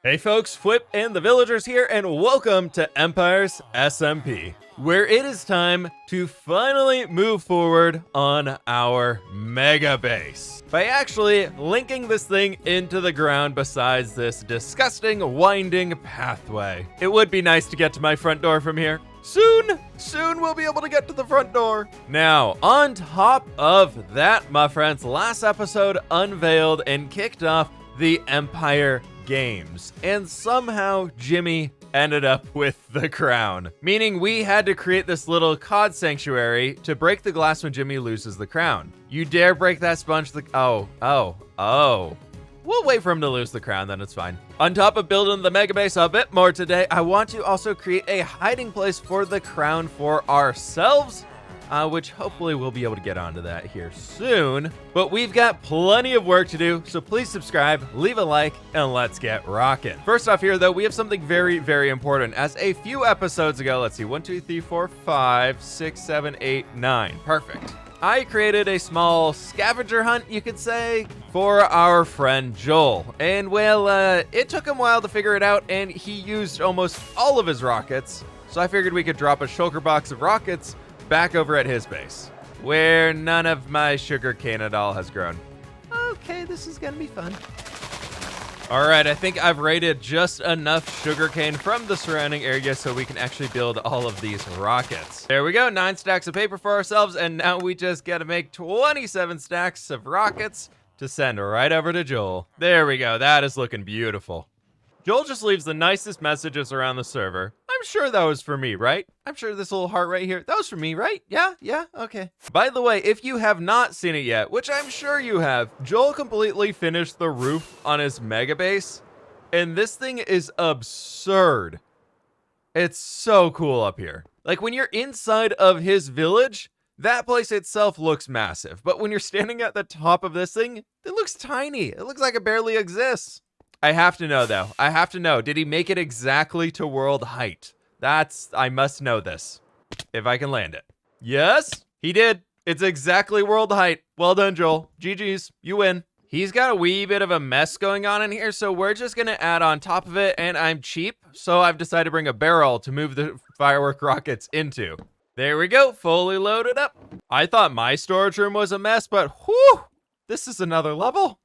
Hey folks, fWhip and the villagers here, and welcome to Empires SMP, where it is time to finally move forward on our Megabase by actually linking this thing into the ground besides this disgusting winding pathway. It would be nice to get to my front door from here. Soon we'll be able to get to the front door. Now, on top of that, my friends, last episode unveiled and kicked off the Empire games, and somehow Jimmy ended up with the crown, meaning we had to create this little COD sanctuary to break the glass when Jimmy loses the crown. You dare break that sponge, oh. We'll wait for him to lose the crown, then it's fine. On top of building the Megabase a bit more today, I want to also create a hiding place for the crown for ourselves, which hopefully we'll be able to get onto that here soon. But we've got plenty of work to do, so please subscribe, leave a like, and let's get rocking. First off here, though, we have something very, very important. As a few episodes ago, let's see, 1, 2, 3, 4, 5, 6, 7, 8, 9. Perfect. I created a small scavenger hunt, you could say, for our friend Joel. And well, it took him a while to figure it out, and he used almost all of his rockets. So I figured we could drop a shulker box of rockets back over at his base, where none of my sugarcane at all has grown. Okay, this is gonna be fun. All right, I think I've raided just enough sugarcane from the surrounding area so we can actually build all of these rockets. There we go, 9 stacks of paper for ourselves, and now we just gotta make 27 stacks of rockets to send right over to Joel. There we go, that is looking beautiful. Joel just leaves the nicest messages around the server. I'm sure that was for me, right? I'm sure this little heart right here, that was for me, right? Yeah, okay. By the way, if you have not seen it yet, which I'm sure you have, Joel completely finished the roof on his Megabase, and this thing is absurd. It's so cool up here. Like when you're inside of his village, that place itself looks massive, but when you're standing at the top of this thing, it looks tiny. It looks like it barely exists. I have to know, though. I have to know. Did he make it exactly to world height? I must know this. If I can land it. Yes, he did. It's exactly world height. Well done, Joel. GG's. You win. He's got a wee bit of a mess going on in here, so we're just going to add on top of it, and I'm cheap, so I've decided to bring a barrel to move the firework rockets into. There we go. Fully loaded up. I thought my storage room was a mess, but whew, this is another level.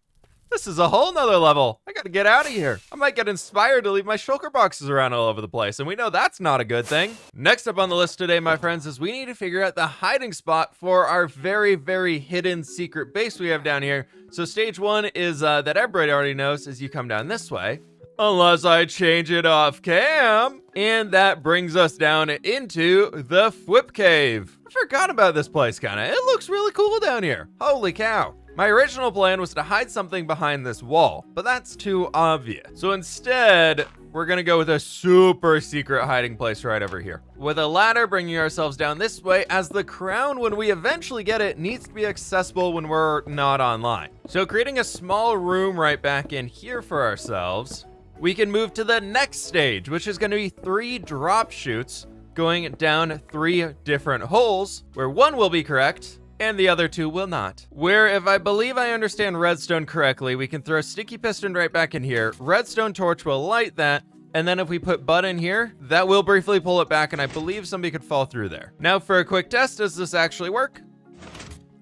This is a whole nother level. I gotta get out of here. I might get inspired to leave my shulker boxes around all over the place, and we know that's not a good thing. Next up on the list today, my friends, is we need to figure out the hiding spot for our very, very hidden secret base we have down here. So stage 1 is, that everybody already knows, is you come down this way. Unless I change it off cam. And that brings us down into the fWhip cave. I forgot about this place, kinda. It looks really cool down here. Holy cow. My original plan was to hide something behind this wall, but that's too obvious. So instead, we're gonna go with a super secret hiding place right over here. With a ladder bringing ourselves down this way, as the crown, when we eventually get it, needs to be accessible when we're not online. So creating a small room right back in here for ourselves, we can move to the next stage, which is gonna be 3 drop chutes going down 3 different holes, where 1 will be correct, and the other 2 will not. Where, if I believe I understand redstone correctly, we can throw a sticky piston right back in here, redstone torch will light that, and then if we put bud in here, that will briefly pull it back, and I believe somebody could fall through there. Now for a quick test, does this actually work?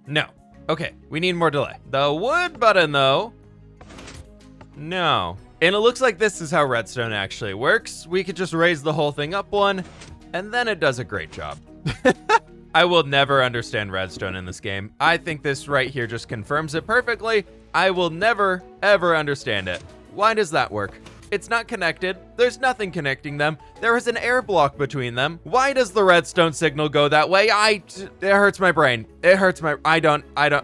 No. Okay, we need more delay. The wood button though, no. And it looks like this is how redstone actually works. We could just raise the whole thing up 1, and then it does a great job. I will never understand redstone in this game. I think this right here just confirms it perfectly. I will never, ever understand it. Why does that work? It's not connected. There's nothing connecting them. There is an air block between them. Why does the redstone signal go that way? It hurts my brain. It hurts my,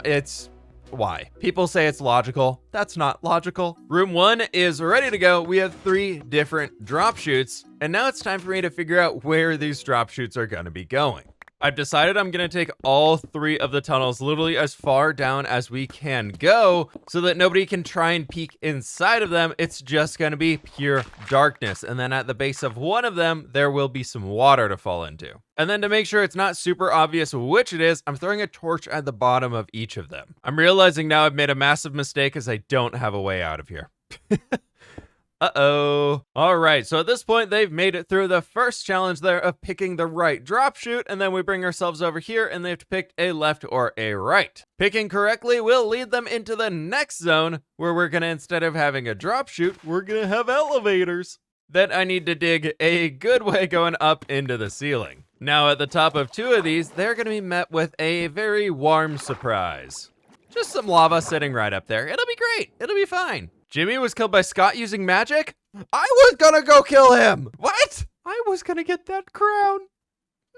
it's, why? People say it's logical. That's not logical. Room 1 is ready to go. We have 3 different drop chutes, and now it's time for me to figure out where these drop chutes are gonna be going. I've decided I'm gonna take all 3 of the tunnels literally as far down as we can go so that nobody can try and peek inside of them. It's just gonna be pure darkness. And then at the base of one of them, there will be some water to fall into. And then to make sure it's not super obvious which it is, I'm throwing a torch at the bottom of each of them. I'm realizing now I've made a massive mistake as I don't have a way out of here. Uh-oh. All right, so at this point, they've made it through the first challenge there of picking the right drop chute, and then we bring ourselves over here, and they have to pick a left or a right. Picking correctly will lead them into the next zone, where we're gonna, instead of having a drop chute, we're gonna have elevators. Then I need to dig a good way going up into the ceiling. Now, at the top of 2 of these, they're gonna be met with a very warm surprise. Just some lava sitting right up there. It'll be great. It'll be fine. Jimmy was killed by Scott using magic? I was gonna go kill him! What? I was gonna get that crown.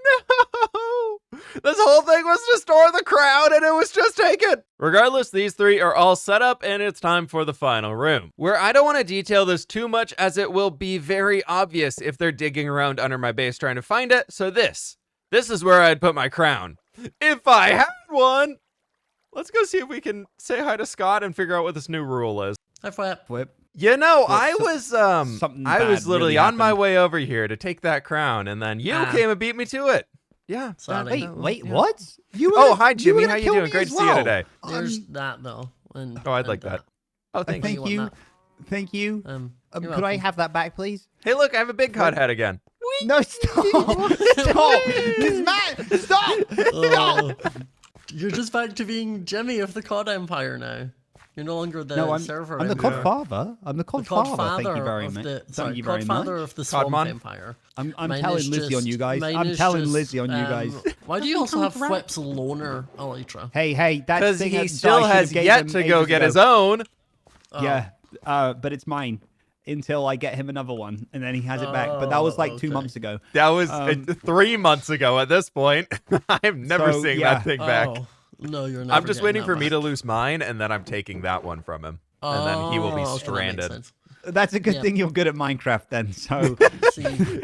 No! This whole thing was to store the crown and it was just taken! Regardless, these 3 are all set up and it's time for the final room, where I don't want to detail this too much as it will be very obvious if they're digging around under my base trying to find it, so this is where I'd put my crown. If I had one! Let's go see if we can say hi to Scott and figure out what this new rule is. Hi, fWhip. You know, I was literally on my way over here to take that crown, and then you came and beat me to it. Yeah. Wait, what? Hi, Jimmy. How you doing? Great to see you today. There's that, though. I'd like that. Oh, thank you. Thank you. Could I have that back, please? Hey, look, I have a big cod head again. No, stop! Stop! This man! Stop! You're just back to being Jimmy of the COD Empire now. You're no longer the server. I'm the COD father. I'm the COD father. Thank you very much. Thank you very much. Of the Swamp Empire. I'm telling Lizzie on you guys. I'm telling Lizzie on you guys. Why do you also have fWhip's loner elytra? Hey, that's because he still has yet to go get his own. Yeah, but it's mine until I get him another one, and then he has it back. But that was like 2 months ago. That was 3 months ago at this point. I'm never seeing that thing back. No, you're not. I'm just waiting for me to lose mine, and then I'm taking that one from him. And then he will be stranded. That's a good thing you're good at Minecraft then, so...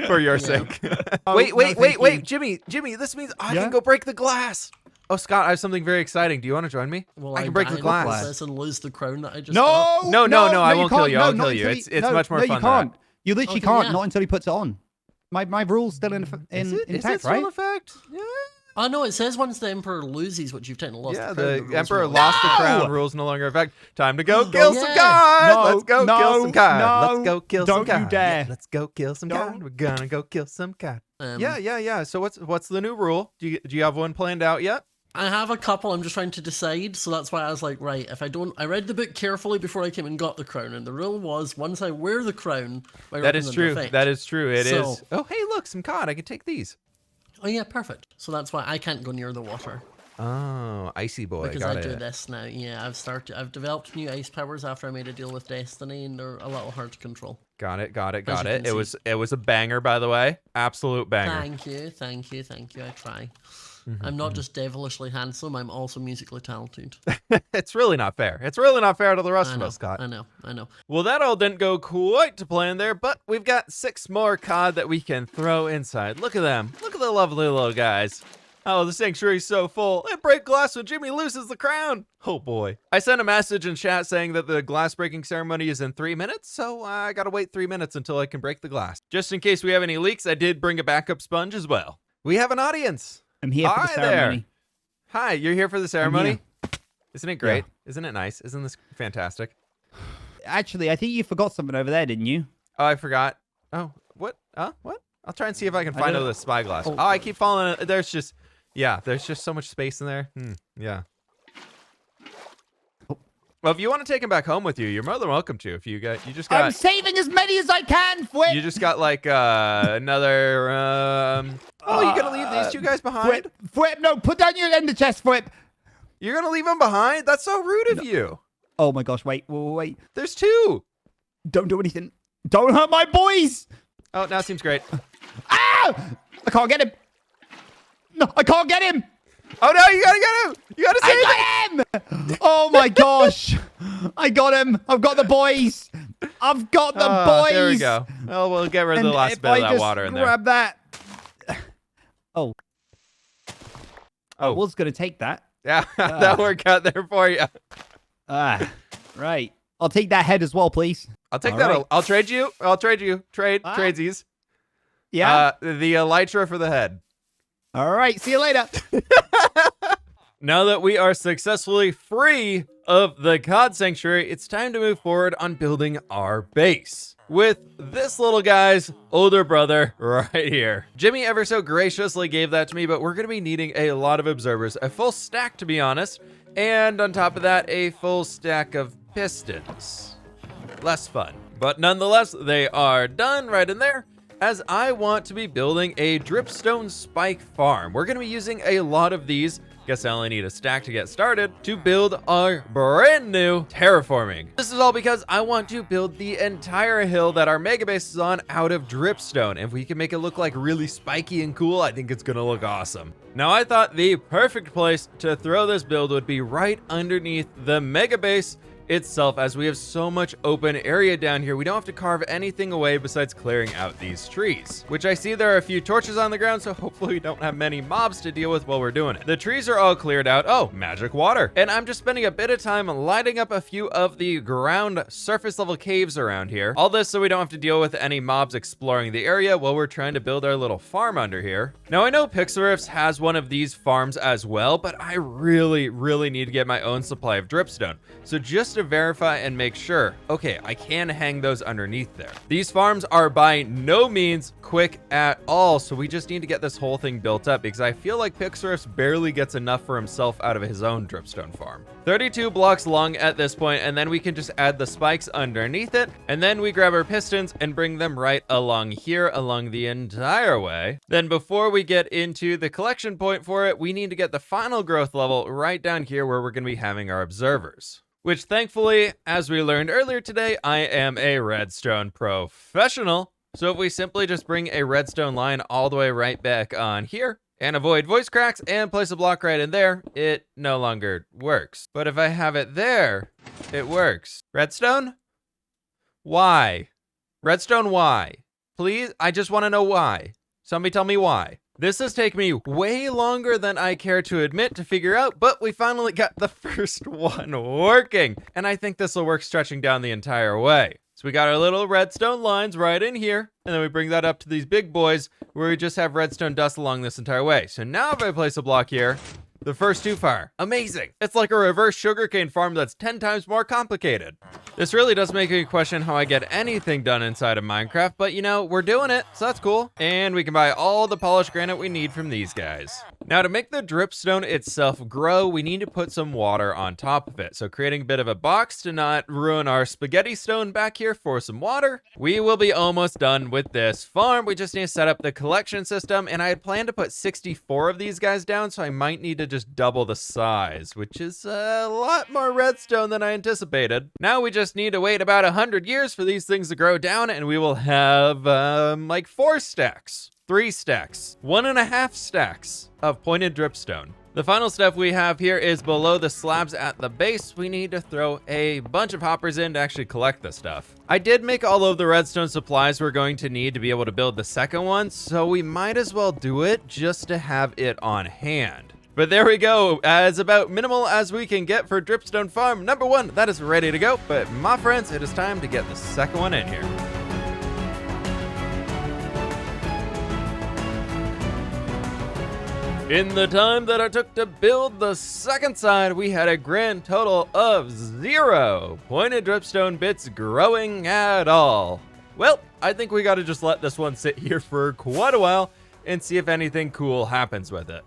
For your sake. Wait, Jimmy, this means I can go break the glass. Oh, Scott, I have something very exciting. Do you want to join me? Well, I can break the glass. And lose the crown that I just got. No, I won't kill you. I'll kill you. It's much more fun. No, you can't. You literally can't, not until he puts it on. My rule's still intact, right? Is it still in effect? Yeah. Oh, no, it says once the Emperor loses, which you've technically lost the crown. Yeah, the Emperor lost the crown, rules no longer in effect. Time to go kill some gods! Let's go kill some gods! Let's go kill some gods! Don't you dare! Let's go kill some gods! We're gonna go kill some gods. Yeah. So what's the new rule? Do you have one planned out yet? I have a couple. I'm just trying to decide, so that's why I was like, right, if I don't... I read the book carefully before I came and got the crown, and the rule was, once I wear the crown... That is true. That is true. It is. Oh, hey, look, some cod. I can take these. Oh, yeah, perfect. So that's why I can't go near the water. Oh, icy boy. Because I do this now. Yeah, I've developed new ice powers after I made a deal with Destiny, and they're a little hard to control. Got it. It was a banger, by the way. Absolute banger. Thank you. I try. I'm not just devilishly handsome, I'm also musically talented. It's really not fair. It's really not fair to the rest of us, Scott. I know. Well, that all didn't go quite to plan there, but we've got 6 more cod that we can throw inside. Look at them. Look at the lovely little guys. Oh, the sanctuary's so full. It break glass when Jimmy loses the crown. Oh boy. I sent a message in chat saying that the glass breaking ceremony is in 3 minutes, so I gotta wait 3 minutes until I can break the glass. Just in case we have any leaks, I did bring a backup sponge as well. We have an audience. I'm here for the ceremony. There. Hi, you're here for the ceremony? Isn't it great? Yeah. Isn't it nice? Isn't this fantastic? Actually, I think you forgot something over there, didn't you? Oh, I forgot. Oh, what? What? I'll try and see if I can find another spyglass. Oh, I keep falling. There's just so much space in there. Yeah. Well, if you want to take him back home with you, you're more than welcome to. If you just got... I'm saving as many as I can, fWhip! You just got like another... Oh, you gonna leave these 2 guys behind? fWhip, no, put down your ender chest, fWhip! You're gonna leave them behind? That's so rude of you. Oh my gosh, wait. There's 2. Don't do anything. Don't hurt my boys! Oh, now it seems great. Ah! I can't get him! No, I can't get him! Oh no, you gotta get him! You gotta save him! Oh my gosh! I got him! I've got the boys! I've got the boys! There we go. Well, we'll get rid of the last bit of that water in there. Grab that. Oh. I was gonna take that. Yeah, that worked out there for you. Right. I'll take that head as well, please. I'll take that. Right. I'll trade you. Tradesies. Yeah. The elytra for the head. All right, see you later. Now that we are successfully free of the COD Sanctuary, it's time to move forward on building our base. with this little guy's older brother right here. Jimmy ever so graciously gave that to me, but we're going to be needing a lot of observers, a full stack to be honest, and on top of that, a full stack of pistons. Less fun, but nonetheless, they are done right in there, as I want to be building a dripstone spike farm. We're going to be using a lot of these. Guess I only need a stack to get started to build our brand new terraforming. This is all because I want to build the entire hill that our Megabase is on out of dripstone. If we can make it look like really spiky and cool, I think it's gonna look awesome. Now I thought the perfect place to throw this build would be right underneath the Megabase itself, as we have so much open area down here. We don't have to carve anything away besides clearing out these trees, which I see there are a few torches on the ground, so hopefully we don't have many mobs to deal with while we're doing it. The trees are all cleared out. Oh, magic water. And I'm just spending a bit of time lighting up a few of the ground surface level caves around here. All this so we don't have to deal with any mobs exploring the area while we're trying to build our little farm under here. Now I know CLIFFS has one of these farms as well, but I really need to get my own supply of dripstone. So just to verify and make sure, okay, I can hang those underneath there. These farms are by no means quick at all, so we just need to get this whole thing built up, because I feel like CLIFFS barely gets enough for himself out of his own dripstone farm. 32 blocks long at this point, and then we can just add the spikes underneath it, and then we grab our pistons and bring them right along here, along the entire way. Then before we get into the collection point for it, we need to get the final growth level right down here where we're going to be having our observers. Which thankfully, as we learned earlier today, I am a redstone professional. So if we simply just bring a redstone line all the way right back on here and avoid voice cracks and place a block right in there, it no longer works. But if I have it there, it works. Redstone? Why? Redstone, why? Please, I just want to know why. Somebody tell me why. This has taken me way longer than I care to admit to figure out, but we finally got the first one working. And I think this will work stretching down the entire way. So we got our little redstone lines right in here, and then we bring that up to these big boys where we just have redstone dust along this entire way. So now if I place a block here, the first two fire. Amazing. It's like a reverse sugarcane farm that's 10 times more complicated. This really does make me question how I get anything done inside of Minecraft, but you know, we're doing it, so that's cool. And we can buy all the polished granite we need from these guys. Now to make the dripstone itself grow, we need to put some water on top of it. So creating a bit of a box to not ruin our spaghetti stone back here for some water. We will be almost done with this farm. We just need to set up the collection system, and I had planned to put 64 of these guys down, so I might need to just double the size, which is a lot more redstone than I anticipated. Now we just need to wait about 100 years for these things to grow down, and we will have like 4 stacks, 3 stacks, 1.5 stacks of pointed dripstone. The final step we have here is below the slabs at the base. We need to throw a bunch of hoppers in to actually collect the stuff. I did make all of the redstone supplies we're going to need to be able to build the second one, so we might as well do it just to have it on hand. But there we go, as about minimal as we can get for dripstone farm number 1. That is ready to go, but my friends, it is time to get the second one in here. In the time that it took to build the second side, we had a grand total of 0 pointed dripstone bits growing at all. Well, I think we gotta just let this one sit here for quite a while and see if anything cool happens with it.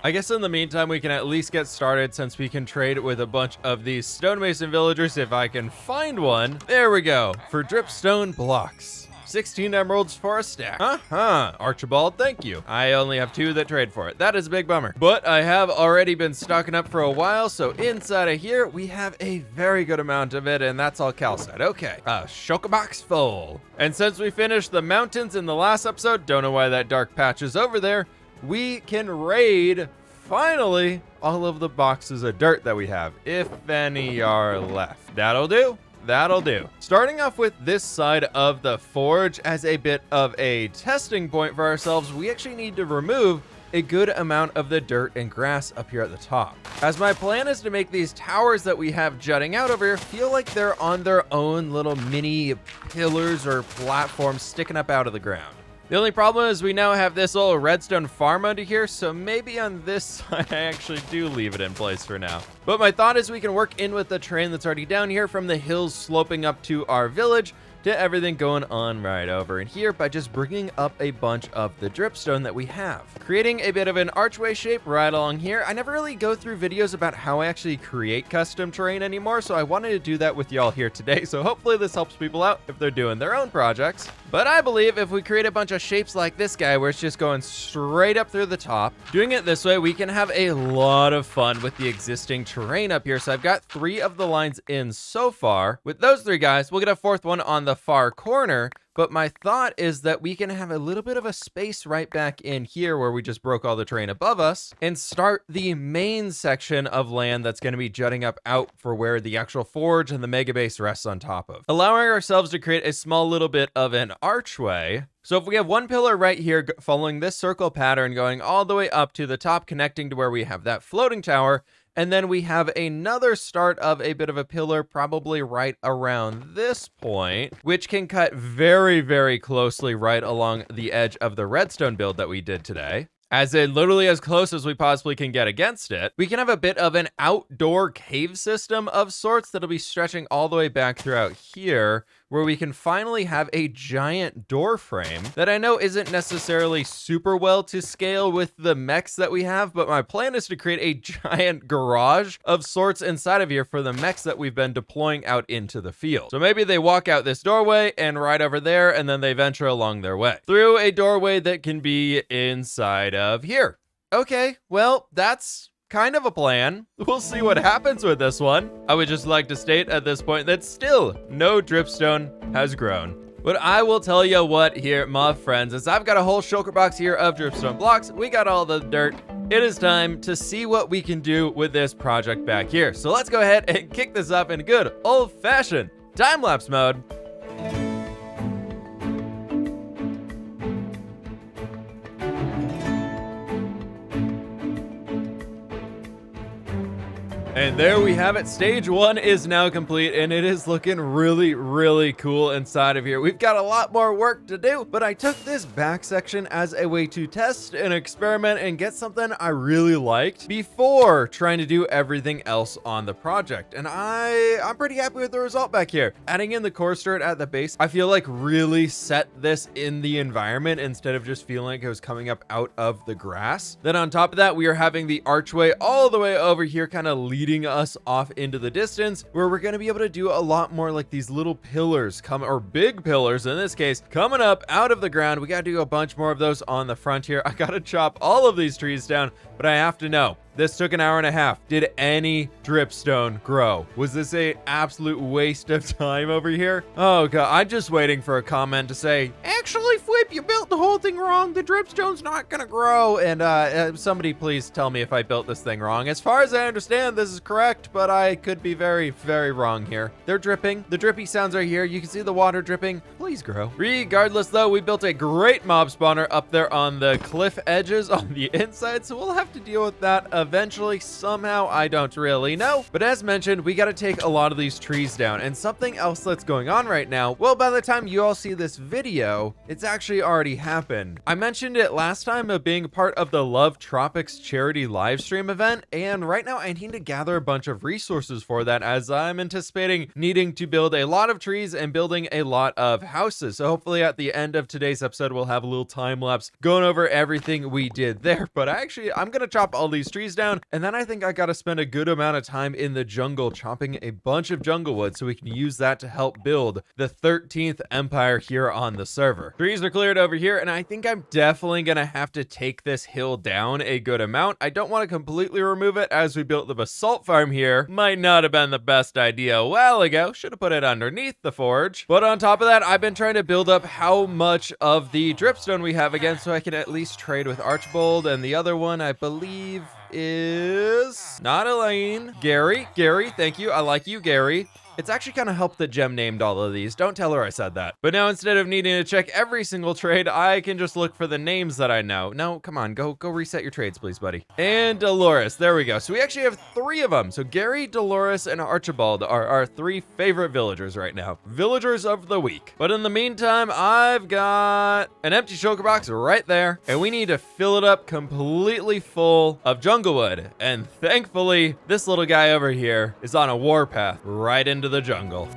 I guess in the meantime, we can at least get started since we can trade with a bunch of these stonemason villagers if I can find one. There we go, for dripstone blocks. 16 emeralds for a stack. Archibald, thank you. I only have 2 that trade for it. That is a big bummer. But I have already been stocking up for a while, so inside of here, we have a very good amount of it, and that's all calcite. Okay, chocobox full. And since we finished the mountains in the last episode, don't know why that dark patch is over there, we can raid, finally, all of the boxes of dirt that we have, if any are left. That'll do. That'll do. Starting off with this side of the forge as a bit of a testing point for ourselves, we actually need to remove a good amount of the dirt and grass up here at the top. As my plan is to make these towers that we have jutting out over here feel like they're on their own little mini pillars or platforms sticking up out of the ground. The only problem is we now have this little redstone farm under here, so maybe on this side I actually do leave it in place for now. But my thought is we can work in with the terrain that's already down here from the hills sloping up to our village to everything going on right over in here by just bringing up a bunch of the dripstone that we have, creating a bit of an archway shape right along here. I never really go through videos about how I actually create custom terrain anymore, so I wanted to do that with y'all here today. So hopefully this helps people out if they're doing their own projects. But I believe if we create a bunch of shapes like this guy where it's just going straight up through the top, doing it this way, we can have a lot of fun with the existing terrain up here. So I've got 3 of the lines in so far. With those 3 guys, we'll get a 4th one on the far corner. But my thought is that we can have a little bit of a space right back in here where we just broke all the terrain above us and start the main section of land that's going to be jutting up out for where the actual forge and the Megabase rests on top of, allowing ourselves to create a small little bit of an archway. So if we have one pillar right here following this circle pattern going all the way up to the top, connecting to where we have that floating tower, and then we have another start of a bit of a pillar probably right around this point, which can cut very, very closely right along the edge of the redstone build that we did today. As in literally as close as we possibly can get against it. We can have a bit of an outdoor cave system of sorts that'll be stretching all the way back throughout here, where we can finally have a giant door frame that I know isn't necessarily super well to scale with the mechs that we have, but my plan is to create a giant garage of sorts inside of here for the mechs that we've been deploying out into the field. So maybe they walk out this doorway and right over there, and then they venture along their way through a doorway that can be inside of here. Okay, well, that's kind of a plan. We'll see what happens with this one. I would just like to state at this point that still no dripstone has grown. But I will tell you what here, my friends, is I've got a whole shulker box here of dripstone blocks. We got all the dirt. It is time to see what we can do with this project back here. So let's go ahead and kick this up in good old-fashioned time-lapse mode. And there we have it. Stage 1 is now complete, and it is looking really, really cool inside of here. We've got a lot more work to do, but I took this back section as a way to test and experiment and get something I really liked before trying to do everything else on the project. And I'm pretty happy with the result back here. Adding in the coarse dirt at the base, I feel like really set this in the environment instead of just feeling like it was coming up out of the grass. Then on top of that, we are having the archway all the way over here, kind of leading us off into the distance, where we're going to be able to do a lot more like these little pillars or big pillars in this case, coming up out of the ground. We got to do a bunch more of those on the front here. I got to chop all of these trees down, but I have to know, this took an hour and a half. Did any dripstone grow? Was this a absolute waste of time over here? Oh god, I'm just waiting for a comment to say, actually fWhip, you built the whole thing wrong. The dripstone's not gonna grow. And somebody please tell me if I built this thing wrong. As far as I understand, this is correct, but I could be very, very wrong here. They're dripping. The drippy sounds are here. You can see the water dripping. Please grow. Regardless though, we built a great mob spawner up there on the cliff edges on the inside, so we'll have to deal with that eventually, somehow. I don't really know. But as mentioned, we got to take a lot of these trees down. And something else that's going on right now, well, by the time you all see this video, it's actually already happened. I mentioned it last time of being part of the Love Tropics charity live stream event, and right now I need to gather a bunch of resources for that, as I'm anticipating needing to build a lot of trees and building a lot of houses. So hopefully at the end of today's episode, we'll have a little time lapse going over everything we did there. But I'm gonna chop all these trees down, and then I think I gotta spend a good amount of time in the jungle chopping a bunch of jungle wood so we can use that to help build the 13th empire here on the server. Trees are cleared over here, and I think I'm definitely gonna have to take this hill down a good amount. I don't want to completely remove it, as we built the basalt farm here. Might not have been the best idea a while ago. Should have put it underneath the forge. But on top of that, I've been trying to build up how much of the dripstone we have again, so I can at least trade with Archibald, and the other one I believe is not Elaine. Gary, thank you. I like you, Gary. It's actually kind of helped that Gem named all of these. Don't tell her I said that. But now instead of needing to check every single trade, I can just look for the names that I know. No, come on, go reset your trades, please, buddy. And Dolores, there we go. So we actually have 3 of them. So Gary, Dolores, and Archibald are our 3 favorite villagers right now. Villagers of the week. But in the meantime, I've got an empty shulker box right there, and we need to fill it up completely full of jungle wood. And thankfully, this little guy over here is on a warpath right into the jungle.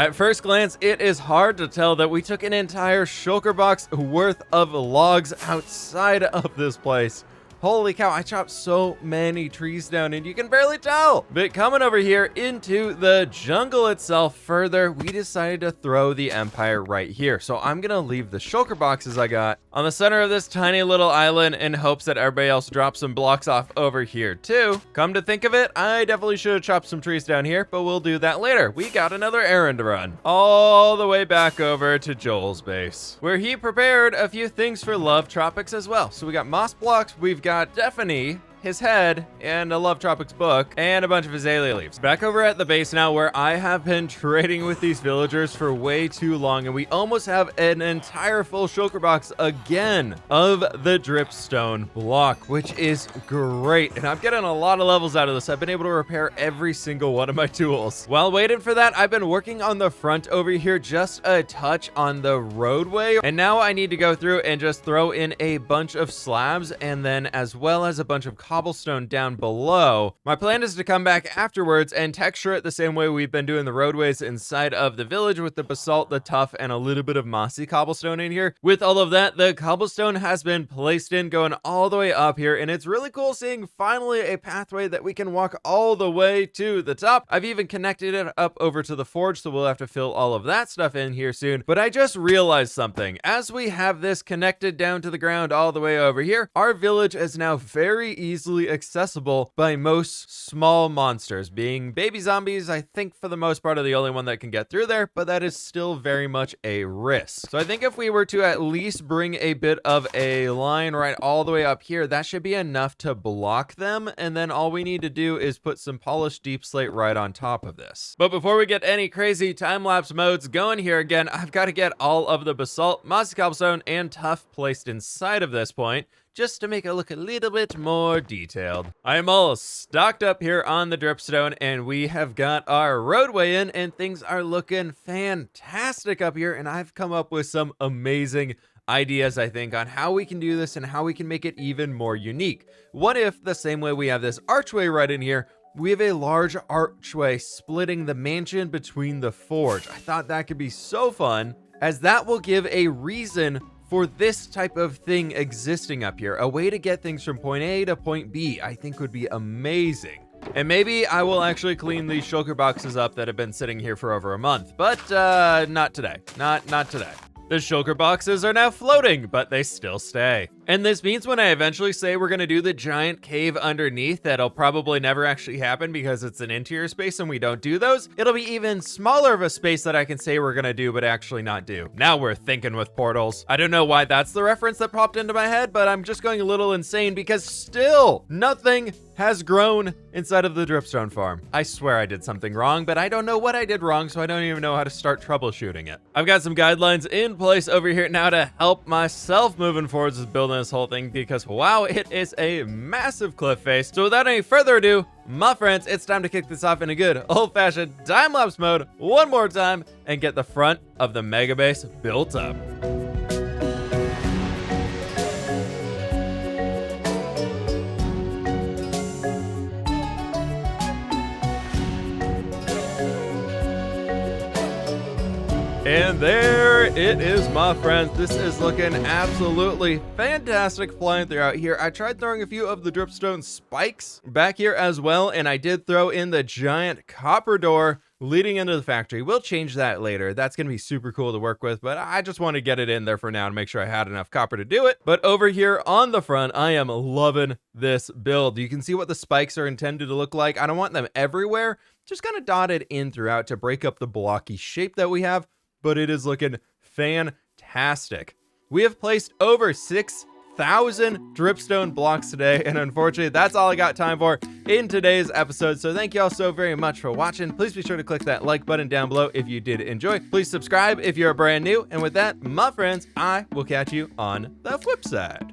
At first glance, it is hard to tell that we took an entire shulker box worth of logs outside of this place. Holy cow, I chopped so many trees down and you can barely tell. But coming over here into the jungle itself further, we decided to throw the Empire right here. So I'm gonna leave the shulker boxes I got on the center of this tiny little island in hopes that everybody else drops some blocks off over here too. Come to think of it, I definitely should have chopped some trees down here, but we'll do that later. We got another errand to run. All the way back over to Joel's base, where he prepared a few things for Love Tropics as well. So we got moss blocks, we've got Stephanie, his head, and a Love Tropics book, and a bunch of azalea leaves. Back over at the base now, where I have been trading with these villagers for way too long, and we almost have an entire full shulker box again of the dripstone block, which is great. And I'm getting a lot of levels out of this. I've been able to repair every single one of my tools. While waiting for that, I've been working on the front over here, just a touch on the roadway. And now I need to go through and just throw in a bunch of slabs, and then as well as a bunch of cobblestone down below. My plan is to come back afterwards and texture it the same way we've been doing the roadways inside of the village, with the basalt, the tuff, and a little bit of mossy cobblestone in here. With all of that, the cobblestone has been placed in, going all the way up here, and it's really cool seeing finally a pathway that we can walk all the way to the top. I've even connected it up over to the forge, so we'll have to fill all of that stuff in here soon. But I just realized something. As we have this connected down to the ground all the way over here, our village is now very easily accessible by most small monsters. Being baby zombies, I think for the most part are the only one that can get through there, but that is still very much a risk. So I think if we were to at least bring a bit of a line right all the way up here, that should be enough to block them, and then all we need to do is put some polished deep slate right on top of this. But before we get any crazy time-lapse modes going here again, I've got to get all of the basalt, mossy cobblestone, and tuff placed inside of this point, just to make it look a little bit more detailed. I am all stocked up here on the dripstone, and we have got our roadway in, and things are looking fantastic up here, and I've come up with some amazing ideas, I think, on how we can do this and how we can make it even more unique. What if, the same way we have this archway right in here, we have a large archway splitting the mansion between the forge? I thought that could be so fun, as that will give a reason for this type of thing existing up here. A way to get things from point A to point B, I think would be amazing. And maybe I will actually clean these shulker boxes up that have been sitting here for over a month, but not today. Not today. The shulker boxes are now floating, but they still stay. And this means when I eventually say we're gonna do the giant cave underneath, that'll probably never actually happen because it's an interior space and we don't do those. It'll be even smaller of a space that I can say we're gonna do, but actually not do. Now we're thinking with portals. I don't know why that's the reference that popped into my head, but I'm just going a little insane because still nothing has grown inside of the dripstone farm. I swear I did something wrong, but I don't know what I did wrong, so I don't even know how to start troubleshooting it. I've got some guidelines in place over here now to help myself moving forwards with building this whole thing, because wow, it is a massive cliff face. So without any further ado, my friends, it's time to kick this off in a good old-fashioned time-lapse mode one more time and get the front of the Megabase built up. And there it is, my friends. This is looking absolutely fantastic flying throughout here. I tried throwing a few of the dripstone spikes back here as well, and I did throw in the giant copper door leading into the factory. We'll change that later. That's going to be super cool to work with, but I just want to get it in there for now to make sure I had enough copper to do it. But over here on the front, I am loving this build. You can see what the spikes are intended to look like. I don't want them everywhere, just kind of dotted in throughout to break up the blocky shape that we have, but it is looking fantastic. We have placed over 6,000 dripstone blocks today, and unfortunately, that's all I got time for in today's episode. So thank you all so very much for watching. Please be sure to click that like button down below if you did enjoy. Please subscribe if you're brand new. And with that, my friends, I will catch you on the flip side.